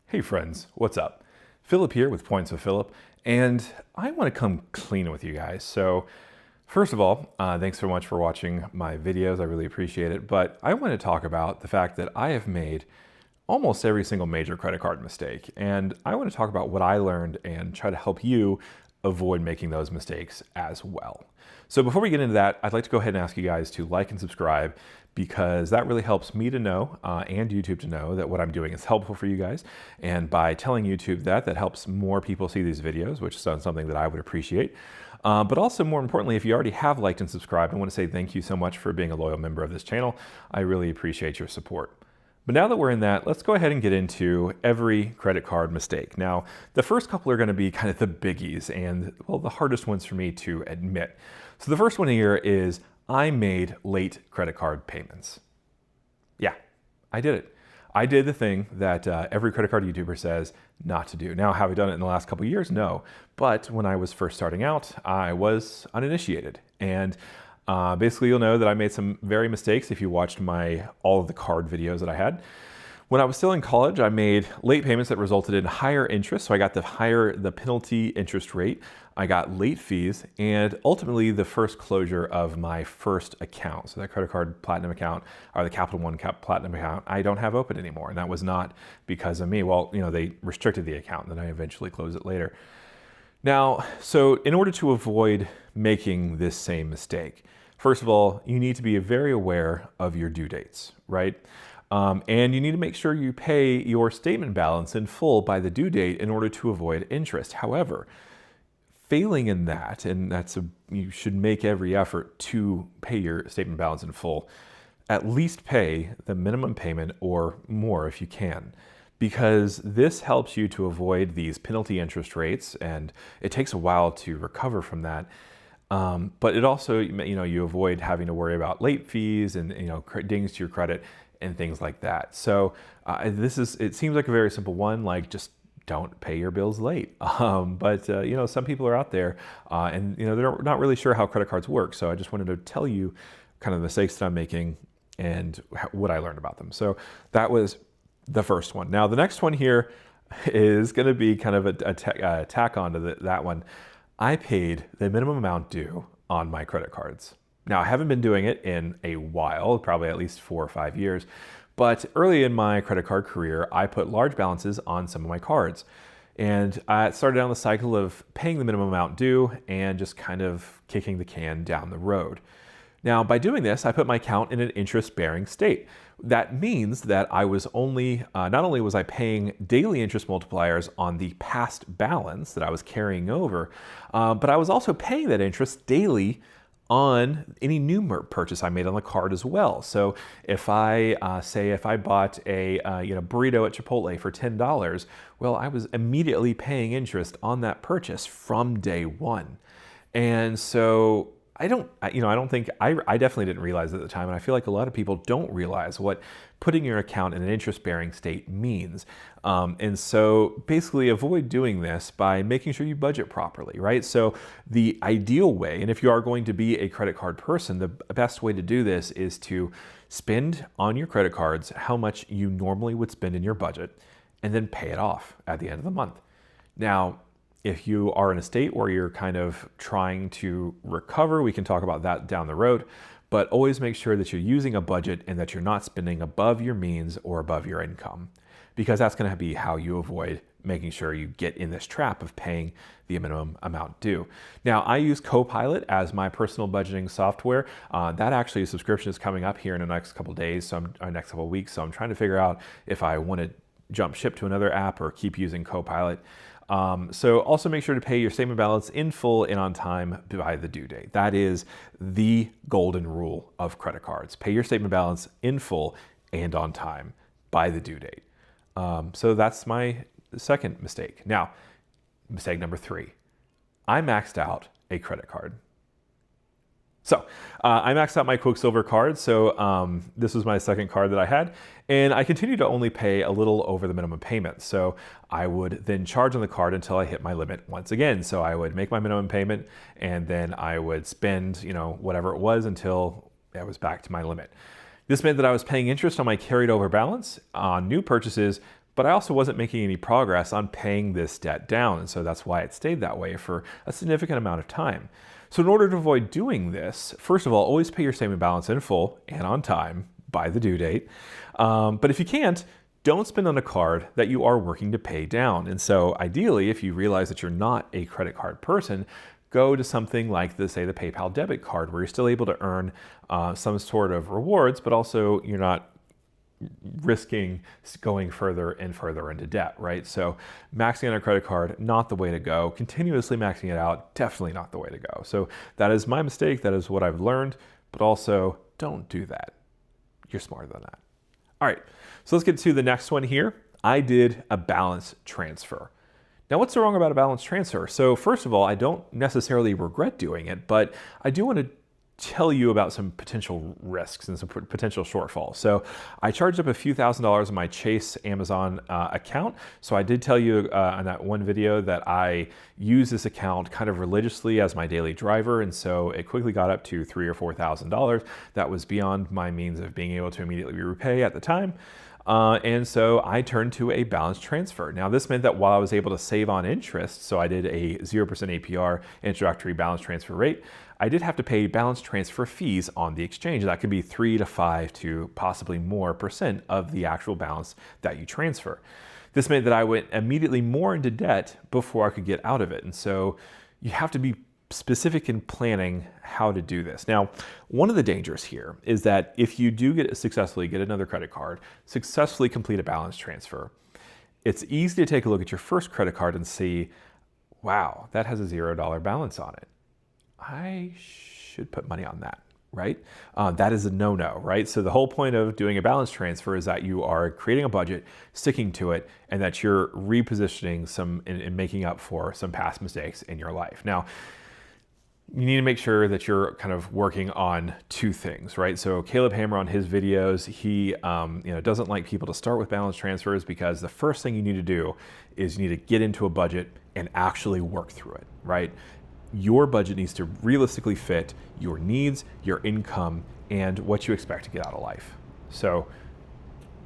Hey friends, what's up? Phillip here with Points with Phillip, and I want to come clean with you guys. So first of all, thanks so much for watching my videos. I really appreciate it. But I want to talk about the fact that I have made almost every single major credit card mistake. And I want to talk about what I learned and try to help you avoid making those mistakes as well. So before we get into that, I'd like to go ahead and ask you guys to like and subscribe, because that really helps me to know and YouTube to know that what I'm doing is helpful for you guys. And by telling YouTube that helps more people see these videos, which is something that I would appreciate. But also, more importantly, if you already have liked and subscribed, I want to say thank you so much for being a loyal member of this channel. I really appreciate your support. But now that we're in that, let's go ahead and get into every credit card mistake. Now, the first couple are going to be kind of the biggies and, well, the hardest ones for me to admit. So the first one here is I made late credit card payments. Yeah, I did it. I did the thing that every credit card YouTuber says not to do. Now, have I done it in the last couple of years? No. But when I was first starting out, I was uninitiated. And basically, you'll know that I made some very mistakes if you watched all of the card videos that I had. When I was still in college, I made late payments that resulted in higher interest. So I got the penalty interest rate, I got late fees, and ultimately the first closure of my first account. So that credit card platinum account, or the Capital One platinum account, I don't have open anymore. And that was not because of me. Well, they restricted the account, and then I eventually closed it later. Now, so in order to avoid making this same mistake, first of all, you need to be very aware of your due dates, right? And you need to make sure you pay your statement balance in full by the due date in order to avoid interest. However, failing in that, and you should make every effort to pay your statement balance in full, at least pay the minimum payment or more if you can, because this helps you to avoid these penalty interest rates, and it takes a while to recover from that. But it also, you avoid having to worry about late fees and, dings to your credit and things like that. So it seems like a very simple one, like just don't pay your bills late. But some people are out there and they're not really sure how credit cards work. So I just wanted to tell you kind of the mistakes that I'm making and what I learned about them. So that was the first one. Now the next one here is going to be kind of a tack on to that one. I paid the minimum amount due on my credit cards. Now, I haven't been doing it in a while, probably at least 4 or 5 years, but early in my credit card career, I put large balances on some of my cards. And I started down the cycle of paying the minimum amount due and just kind of kicking the can down the road. Now, by doing this, I put my account in an interest-bearing state. That means that I was not only was I paying daily interest multipliers on the past balance that I was carrying over, but I was also paying that interest daily on any new purchase I made on the card as well. So if I bought a burrito at Chipotle for $10, well, I was immediately paying interest on that purchase from day one. And so I definitely didn't realize at the time, and I feel like a lot of people don't realize what putting your account in an interest-bearing state means. And so basically avoid doing this by making sure you budget properly, right? So the ideal way, and if you are going to be a credit card person, the best way to do this is to spend on your credit cards how much you normally would spend in your budget, and then pay it off at the end of the month. Now, if you are in a state where you're kind of trying to recover, we can talk about that down the road, but always make sure that you're using a budget and that you're not spending above your means or above your income, because that's going to be how you avoid making sure you get in this trap of paying the minimum amount due. Now, I use Copilot as my personal budgeting software. That actually, a subscription is coming up here in the next couple of days, next couple of weeks. So I'm trying to figure out if I want to jump ship to another app or keep using Copilot. So also make sure to pay your statement balance in full and on time by the due date. That is the golden rule of credit cards. Pay your statement balance in full and on time by the due date. So that's my second mistake. Now, mistake number 3, I maxed out a credit card. So I maxed out my Quicksilver card. So this was my second card that I had, and I continued to only pay a little over the minimum payment. So I would then charge on the card until I hit my limit once again. So I would make my minimum payment, and then I would spend, whatever it was until I was back to my limit. This meant that I was paying interest on my carried over balance on new purchases, but I also wasn't making any progress on paying this debt down. And so that's why it stayed that way for a significant amount of time. So in order to avoid doing this, first of all, always pay your statement balance in full and on time by the due date. But if you can't, don't spend on a card that you are working to pay down. And so ideally, if you realize that you're not a credit card person, go to something like the PayPal debit card, where you're still able to earn some sort of rewards, but also you're not risking going further and further into debt, right? So maxing out a credit card, not the way to go. Continuously maxing it out, definitely not the way to go. So that is my mistake. That is what I've learned, but also don't do that. You're smarter than that. All right, so let's get to the next one here. I did a balance transfer. Now, what's so wrong about a balance transfer? So first of all, I don't necessarily regret doing it, but I do want to tell you about some potential risks and some potential shortfalls. So I charged up a few $1,000s in my Chase Amazon account. So I did tell you on that one video that I use this account kind of religiously as my daily driver. And so it quickly got up to $3,000 or $4,000. That was beyond my means of being able to immediately repay at the time. And so I turned to a balance transfer. Now this meant that while I was able to save on interest, so I did a 0% APR introductory balance transfer rate, I did have to pay balance transfer fees on the exchange. That could be 3 to 5 to possibly more % of the actual balance that you transfer. This meant that I went immediately more into debt before I could get out of it. And so you have to be specific in planning how to do this. Now, one of the dangers here is that if you do successfully get another credit card, successfully complete a balance transfer, it's easy to take a look at your first credit card and see, wow, that has a $0 balance on it. I should put money on that, right? That is a no-no, right? So the whole point of doing a balance transfer is that you are creating a budget, sticking to it, and that you're repositioning and making up for some past mistakes in your life. Now, you need to make sure that you're kind of working on two things, right? So Caleb Hammer on his videos, he doesn't like people to start with balance transfers because the first thing you need to do is you need to get into a budget and actually work through it, right? Your budget needs to realistically fit your needs, your income, and what you expect to get out of life. So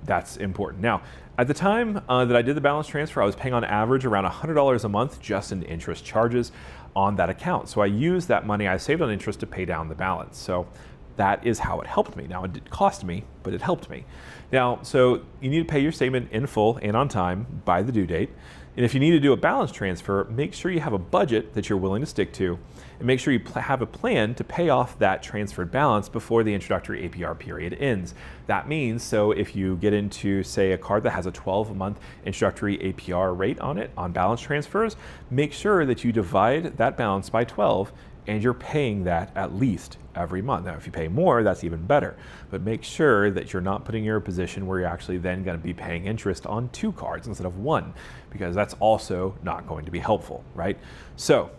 that's important. Now, at the time that I did the balance transfer, I was paying on average around $100 a month just in interest charges on that account. So I used that money I saved on interest to pay down the balance. So that is how it helped me. Now, it did cost me, but it helped me. Now, so you need to pay your statement in full and on time by the due date. And if you need to do a balance transfer, make sure you have a budget that you're willing to stick to, and make sure you have a plan to pay off that transferred balance before the introductory APR period ends. That means, so if you get into, say, a card that has a 12-month introductory APR rate on it, on balance transfers, make sure that you divide that balance by 12 and you're paying that at least every month. Now, if you pay more, that's even better, but make sure that you're not putting your position where you're actually then going to be paying interest on 2 cards instead of 1, because that's also not going to be helpful, right? So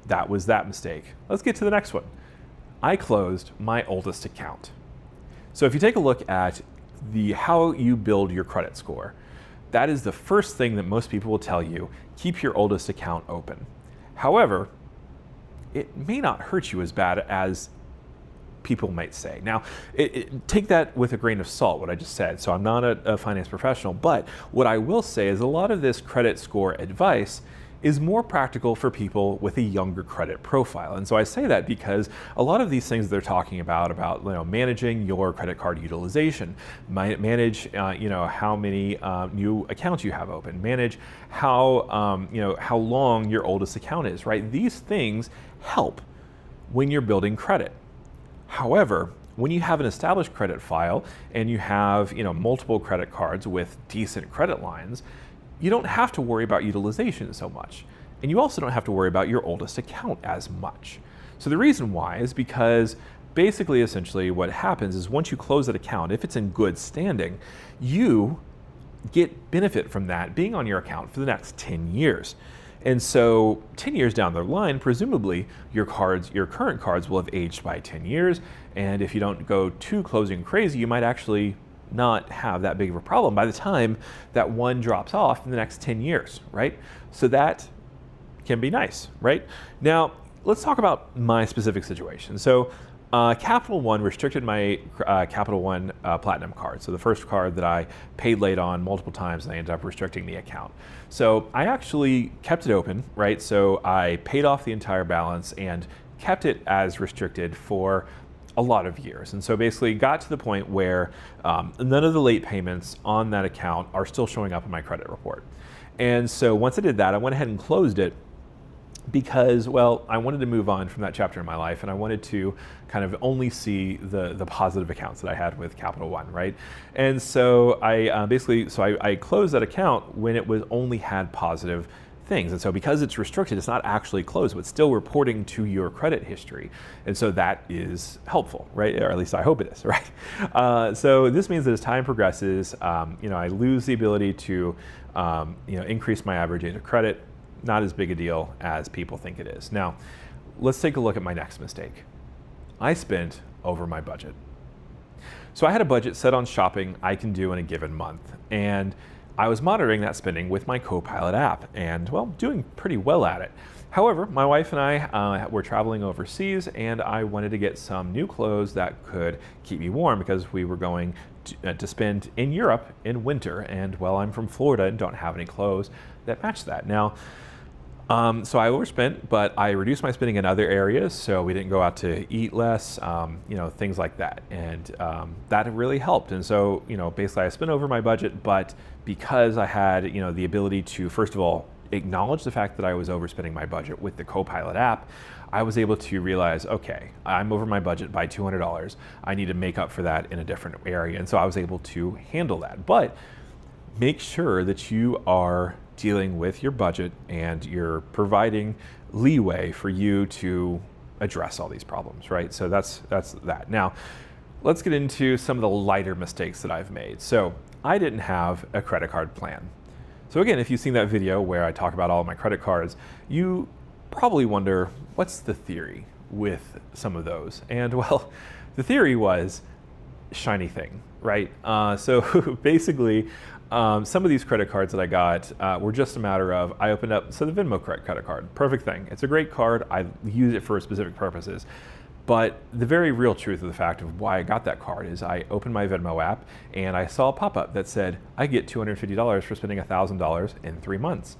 that was that mistake. Let's get to the next one. I closed my oldest account. So if you take a look at how you build your credit score, that is the first thing that most people will tell you: keep your oldest account open. However, it may not hurt you as bad as people might say. Now, take that with a grain of salt, what I just said. So I'm not a finance professional, but what I will say is a lot of this credit score advice is more practical for people with a younger credit profile. And so I say that because a lot of these things they're talking about managing your credit card utilization, manage how many new accounts you have open, manage how long your oldest account is, right? These things help when you're building credit. However, when you have an established credit file and you have multiple credit cards with decent credit lines, you don't have to worry about utilization so much. And you also don't have to worry about your oldest account as much. So the reason why is because basically, essentially what happens is once you close that account, if it's in good standing, you get benefit from that being on your account for the next 10 years. And so 10 years down the line, presumably your current cards will have aged by 10 years. And if you don't go too closing crazy, you might actually not have that big of a problem by the time that one drops off in the next 10 years, right? So that can be nice, right? Now, let's talk about my specific situation. So Capital One restricted my Capital One Platinum card. So the first card that I paid late on multiple times, and they ended up restricting the account. So I actually kept it open, right? So I paid off the entire balance and kept it as restricted for a lot of years. And so basically got to the point where none of the late payments on that account are still showing up in my credit report. And so once I did that, I went ahead and closed it because, well, I wanted to move on from that chapter in my life, and I wanted to kind of only see the positive accounts that I had with Capital One, right? And so I closed that account when it was only had positive things. And so because it's restricted, it's not actually closed, but it's still reporting to your credit history. And so that is helpful, right? Or at least I hope it is, right? So this means that as time progresses, I lose the ability to, increase my average age of credit. Not as big a deal as people think it is. Now, let's take a look at my next mistake. I spent over my budget. So I had a budget set on shopping I can do in a given month, and I was monitoring that spending with my Copilot app and, well, doing pretty well at it. However, my wife and I were traveling overseas, and I wanted to get some new clothes that could keep me warm because we were going to spend in Europe in winter, and, well, I'm from Florida and don't have any clothes that match that. Now, so I overspent, but I reduced my spending in other areas. So we didn't go out to eat less, things like that. And that really helped. And so, basically I spent over my budget, but because I had, the ability to, first of all, acknowledge the fact that I was overspending my budget with the Copilot app, I was able to realize, okay, I'm over my budget by $200. I need to make up for that in a different area. And so I was able to handle that. But make sure that you are dealing with your budget and you're providing leeway for you to address all these problems, right? So that's that. Now, let's get into some of the lighter mistakes that I've made. So I didn't have a credit card plan. So again, if you've seen that video where I talk about all of my credit cards, you probably wonder, what's the theory with some of those? And well, the theory was shiny thing, right? So basically, some of these credit cards that I got were just a matter of, I opened up, so the Venmo credit card, perfect thing. It's a great card. I use it for specific purposes. But the very real truth of the fact of why I got that card is I opened my Venmo app and I saw a pop-up that said, I get $250 for spending $1,000 in 3 months.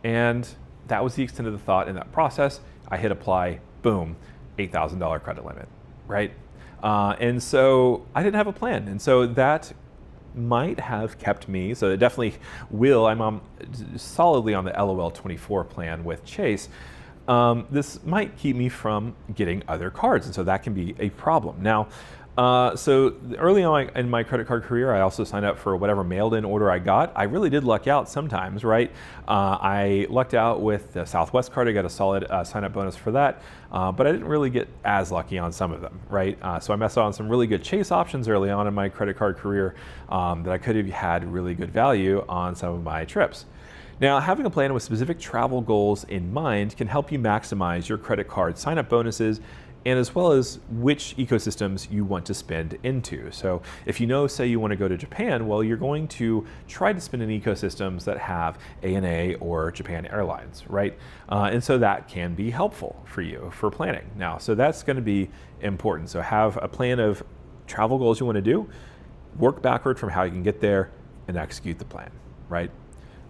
And that was the extent of the thought in that process. I hit apply, boom, $8,000 credit limit, right? And so I didn't have a plan. And so that might have kept me, so it definitely will. I'm solidly on the LOL 24 plan with Chase. This might keep me from getting other cards, and so that can be a problem. Now, so early on in my credit card career, I also signed up for whatever mailed-in order I got. I really did luck out sometimes, right? I lucked out with the Southwest card. I got a solid sign-up bonus for that, but I didn't really get as lucky on some of them, right? So I messed out on some really good Chase options early on in my credit card career that I could have had really good value on some of my trips. Now, having a plan with specific travel goals in mind can help you maximize your credit card sign-up bonuses and as well as which ecosystems you want to spend into. So if you know, say you want to go to Japan, well, you're going to try to spend in ecosystems that have ANA or Japan Airlines, right? And so that can be helpful for you for planning. Now, so that's going to be important. So have a plan of travel goals you want to do, work backward from how you can get there, and execute the plan, right?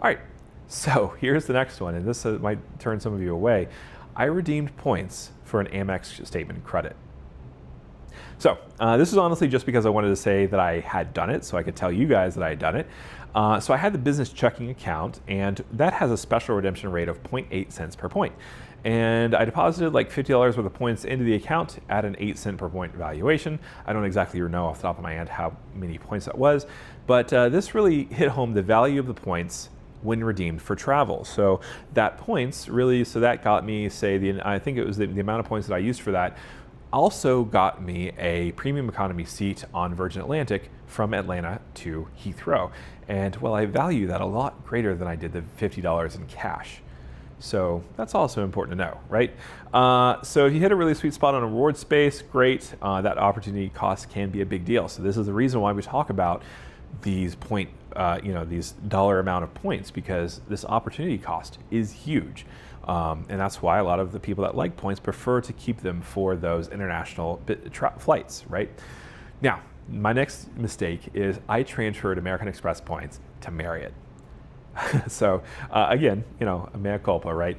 All right, so here's the next one, and this might turn some of you away. I redeemed points for an Amex statement credit. So this is honestly just because I wanted to say that I had done it, so I could tell you guys that I had done it. So I had the business checking account, and that has a special redemption rate of 0.8 cents per point. And I deposited like $50 worth of points into the account at an 8 cent per point valuation. I don't exactly know off the top of my head how many points that was, but this really hit home the value of the points when redeemed for travel. So that points really, so that got me, say, I think it was the amount of points that I used for that, also got me a premium economy seat on Virgin Atlantic from Atlanta to Heathrow. And well, I value that a lot greater than I did the $50 in cash. So that's also important to know, right? So if you hit a really sweet spot on a reward space, great. That opportunity cost can be a big deal. So this is the reason why we talk about these point these dollar amount of points, because this opportunity cost is huge. And that's why a lot of the people that like points prefer to keep them for those international flights, right? Now, my next mistake is I transferred American Express points to Marriott. So again, a mea culpa, right?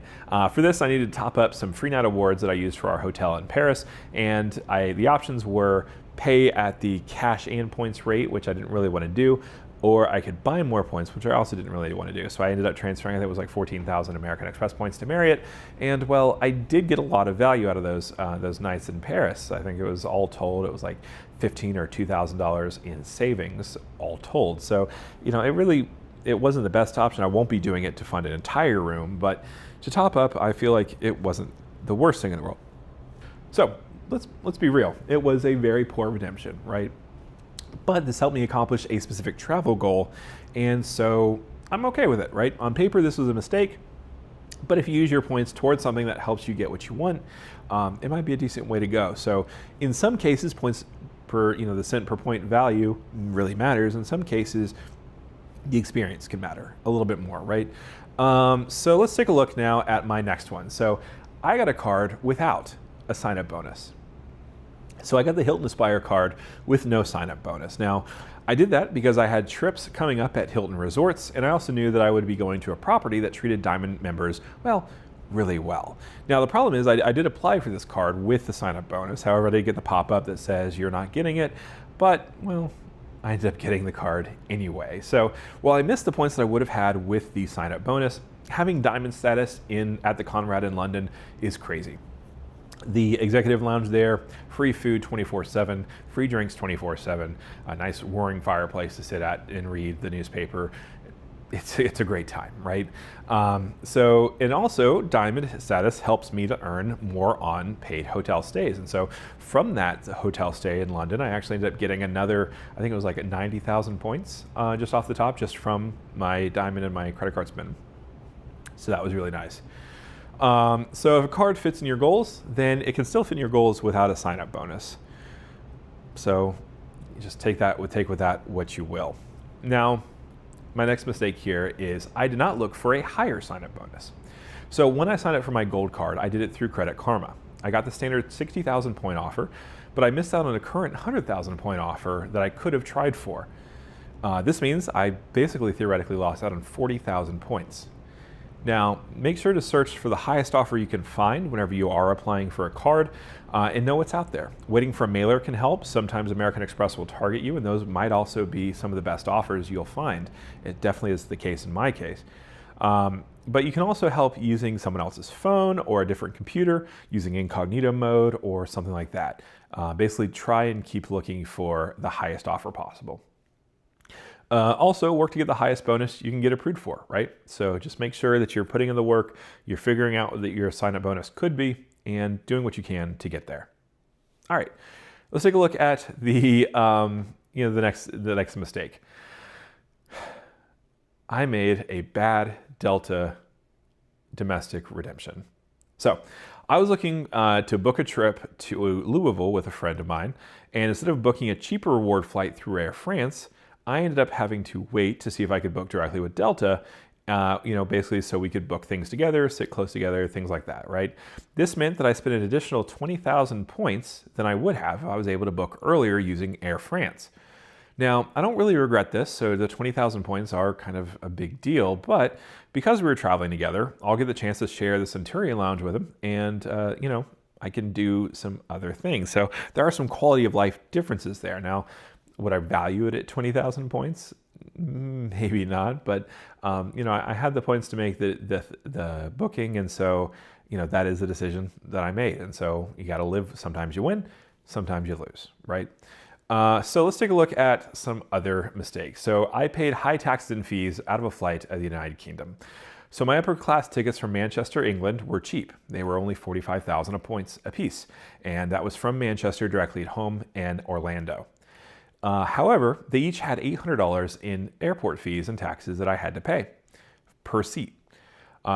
For this, I needed to top up some free night awards that I used for our hotel in Paris, and the options were pay at the cash and points rate, which I didn't really want to do, or I could buy more points, which I also didn't really want to do. So I ended up transferring, I think it was like 14,000 American Express points to Marriott, and well, I did get a lot of value out of those nights in Paris. I think it was all told, it was like $1,500 or $2,000 in savings all told. So it wasn't the best option. I won't be doing it to fund an entire room, but to top up, I feel like it wasn't the worst thing in the world. So let's be real. It was a very poor redemption, right? But this helped me accomplish a specific travel goal, and so I'm okay with it, right? On paper, this was a mistake, but if you use your points towards something that helps you get what you want, it might be a decent way to go. So in some cases, points per, the cent per point value really matters. In some cases, the experience can matter a little bit more, right? So let's take a look now at my next one. So I got a card without a sign-up bonus. So I got the Hilton Aspire card with no sign-up bonus. Now, I did that because I had trips coming up at Hilton resorts, and I also knew that I would be going to a property that treated Diamond members, well, really well. Now, the problem is I did apply for this card with the sign-up bonus. However, I did get the pop-up that says you're not getting it, but, well, I ended up getting the card anyway. So while I missed the points that I would have had with the sign-up bonus, having Diamond status at the Conrad in London is crazy. The executive lounge there, free food 24/7, free drinks 24/7, a nice roaring fireplace to sit at and read the newspaper. It's a great time, right? And also Diamond status helps me to earn more on paid hotel stays. And so from that hotel stay in London, I actually ended up getting another, I think it was like 90,000 points just off the top, just from my Diamond and my credit card spend. So that was really nice. So if a card fits in your goals, then it can still fit in your goals without a sign-up bonus. So you just take with that what you will. Now, my next mistake here is I did not look for a higher sign-up bonus. So when I signed up for my gold card, I did it through Credit Karma. I got the standard 60,000 point offer, but I missed out on a current 100,000 point offer that I could have tried for. This means I basically theoretically lost out on 40,000 points. Now, make sure to search for the highest offer you can find whenever you are applying for a card, and know what's out there. Waiting for a mailer can help. Sometimes American Express will target you, and those might also be some of the best offers you'll find. It definitely is the case in my case. But you can also help using someone else's phone or a different computer, using incognito mode or something like that. Basically, try and keep looking for the highest offer possible. Also, work to get the highest bonus you can get approved for, right? So just make sure that you're putting in the work, you're figuring out what your sign-up bonus could be, and doing what you can to get there. All right, let's take a look at the next mistake. I made a bad Delta domestic redemption. So I was looking to book a trip to Louisville with a friend of mine, and instead of booking a cheaper reward flight through Air France, I ended up having to wait to see if I could book directly with Delta, basically so we could book things together, sit close together, things like that, right? This meant that I spent an additional 20,000 points than I would have if I was able to book earlier using Air France. Now, I don't really regret this, so the 20,000 points are kind of a big deal, but because we were traveling together, I'll get the chance to share the Centurion Lounge with him, and, I can do some other things. So there are some quality of life differences there. Now, would I value it at 20,000 points? Maybe not, but I had the points to make the booking, and so that is a decision that I made. And so you got to live. Sometimes you win, sometimes you lose, right? So let's take a look at some other mistakes. So I paid high taxes and fees out of a flight at the United Kingdom. So my upper class tickets from Manchester, England were cheap. They were only 45,000 points a piece, and that was from Manchester directly at home and Orlando. However, they each had $800 in airport fees and taxes that I had to pay per seat.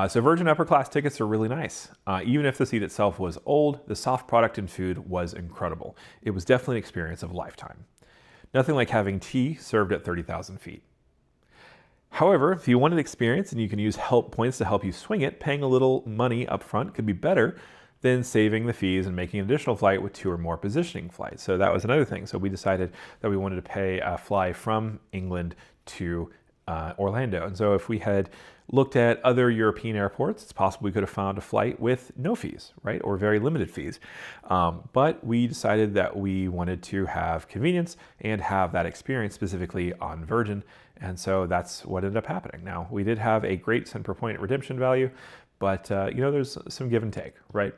So Virgin upper class tickets are really nice. Even if the seat itself was old, the soft product and food was incredible. It was definitely an experience of a lifetime. Nothing like having tea served at 30,000 feet. However, if you wanted experience and you can use help points to help you swing it, paying a little money up front could be better than saving the fees and making an additional flight with 2 or more positioning flights. So that was another thing. So we decided that we wanted to pay a fly from England to Orlando. And so if we had looked at other European airports, it's possible we could have found a flight with no fees, right? Or very limited fees. But we decided that we wanted to have convenience and have that experience specifically on Virgin. And so that's what ended up happening. Now, we did have a great cent per point redemption value, but there's some give and take, right?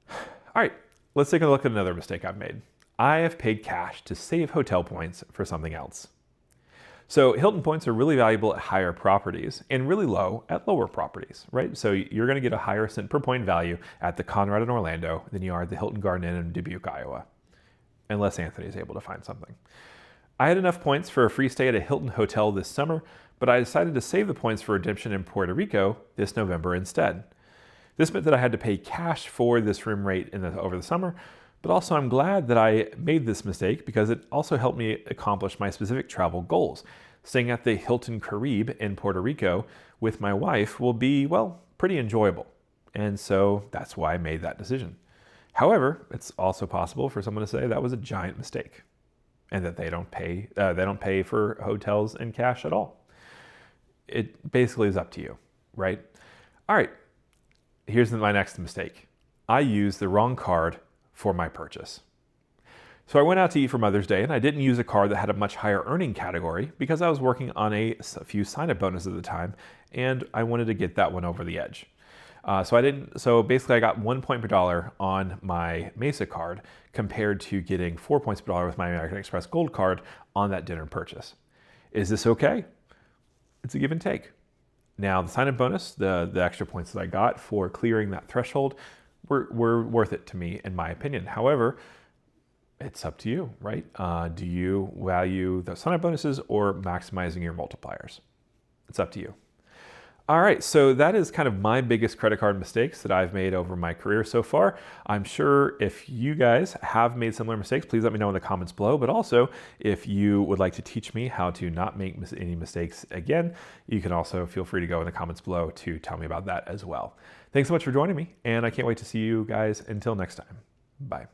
All right, let's take a look at another mistake I've made. I have paid cash to save hotel points for something else. So Hilton points are really valuable at higher properties and really low at lower properties, right? So you're gonna get a higher cent per point value at the Conrad in Orlando than you are at the Hilton Garden Inn in Dubuque, Iowa, unless Anthony is able to find something. I had enough points for a free stay at a Hilton hotel this summer, but I decided to save the points for redemption in Puerto Rico this November instead. This meant that I had to pay cash for this room rate over the summer, but also I'm glad that I made this mistake because it also helped me accomplish my specific travel goals. Staying at the Hilton Caribe in Puerto Rico with my wife will be, well, pretty enjoyable. And so that's why I made that decision. However, it's also possible for someone to say that was a giant mistake and that they don't pay for hotels in cash at all. It basically is up to you, right? All right, here's my next mistake. I used the wrong card for my purchase. So I went out to eat for Mother's Day and I didn't use a card that had a much higher earning category because I was working on a few sign-up bonuses at the time and I wanted to get that one over the edge. So basically I got 1 point per dollar on my Mesa card compared to getting 4 points per dollar with my American Express Gold card on that dinner purchase. Is this okay? It's a give and take. Now the sign-up bonus, the extra points that I got for clearing that threshold were worth it to me, in my opinion. However, it's up to you, right? Do you value the sign-up bonuses or maximizing your multipliers? It's up to you. All right, so that is kind of my biggest credit card mistakes that I've made over my career so far. I'm sure if you guys have made similar mistakes, please let me know in the comments below. But also, if you would like to teach me how to not make any mistakes again, you can also feel free to go in the comments below to tell me about that as well. Thanks so much for joining me, and I can't wait to see you guys until next time. Bye.